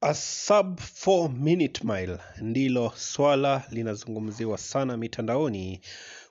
A sub 4 minute mile ndilo swala linazungumziwa sana mitandaoni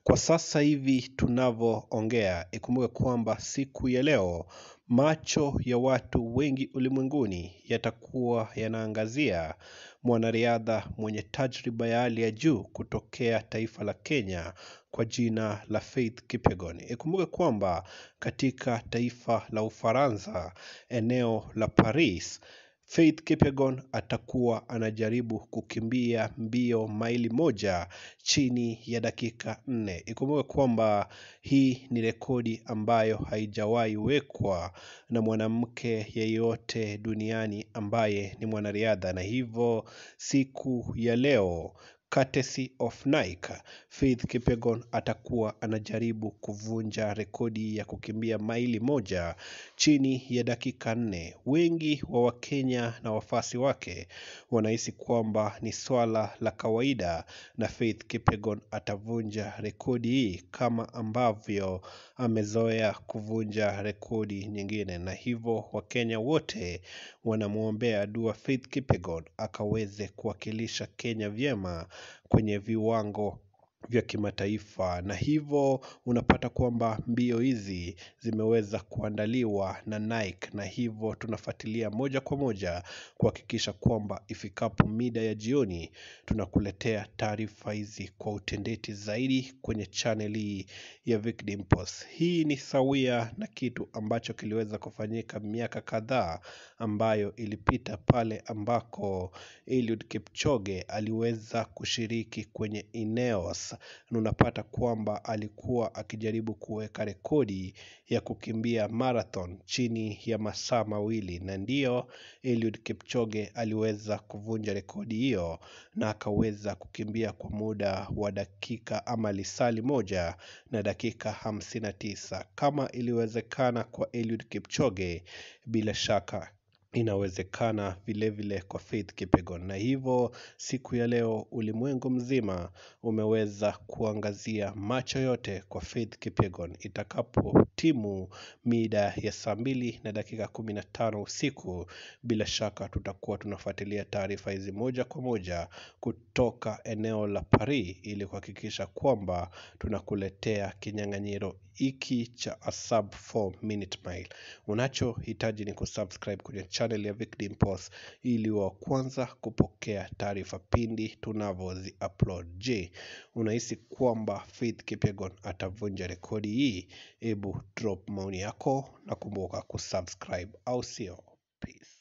kwa sasa hivi tunavyoongea. Ikumbuke kwamba siku ya leo macho ya watu wengi ulimwenguni yatakuwa yanaangazia mwanariadha mwenye tajriba ya hali ya juu kutokea taifa la Kenya kwa jina la Faith Kipyegon. Ikumbuke kwamba katika taifa la Ufaransa, eneo la Paris, Faith Kipyegon atakuwa anajaribu kukimbia mbio maili moja chini ya dakika 4. Ikumbuke kwamba hii ni rekodi ambayo haijawahi wekwa na mwanamke yeyote duniani ambaye ni mwanariadha, na hivyo siku ya leo courtesy of Nike, Faith Kipyegon atakuwa anajaribu kuvunja rekodi ya kukimbia maili moja chini ya dakika 4. Wengi wa Wakenya na wafasi wake wanahisi kwamba ni swala la kawaida na Faith Kipyegon atavunja rekodi hii kama ambavyo amezoea kuvunja rekodi nyingine, na hivyo Wakenya wote wanamuombea dua Faith Kipyegon akaweze kuwakilisha Kenya vyema kwenye viwango vya kimataifa. Na hivyo unapata kwamba mbio hizi zimeweza kuandaliwa na Nike, na hivyo tunafuatilia moja kwa moja kuhakikisha kwamba ifikapo mida ya jioni tunakuletea taarifa hizi kwa utendeti zaidi kwenye channel hii ya Vic Dimples. Hii ni sawia na kitu ambacho kiliweza kufanyika miaka kadhaa ambayo ilipita, pale ambako Eliud Kipchoge aliweza kushiriki kwenye Ineos, na unapata kwamba alikuwa akijaribu kuweka rekodi ya kukimbia marathon chini ya masaa mawili, na ndio Eliud Kipchoge aliweza kuvunja rekodi hiyo na akaweza kukimbia kwa muda wa dakika ama lisali moja na dakika 59. Kama iliwezekana kwa Eliud Kipchoge, bila shaka inawezekana vile vile kwa Faith Kipyegon. Na hivyo siku ya leo ulimwengu mzima umeweza kuangazia macho yote kwa Faith Kipyegon itakapo timu mida ya saa 2 na dakika 15 usiku. Bila shaka tutakuwa tunafuatilia taarifa hizi moja kwa moja kutoka eneo la Paris ili kuhakikisha kwamba tunakuletea kinyang'anyiro hiki cha a sub 4 minute mile. Unachohitaji ni kusubscribe kwenye channel ya Vic Dimples ili wa kwanza kupokea taarifa pindi tunavyozi upload. Je, unahisi kwamba Faith Kipyegon atavunja rekodi hii? Hebu drop maoni yako na kumbuka kusubscribe, au sio? Peace.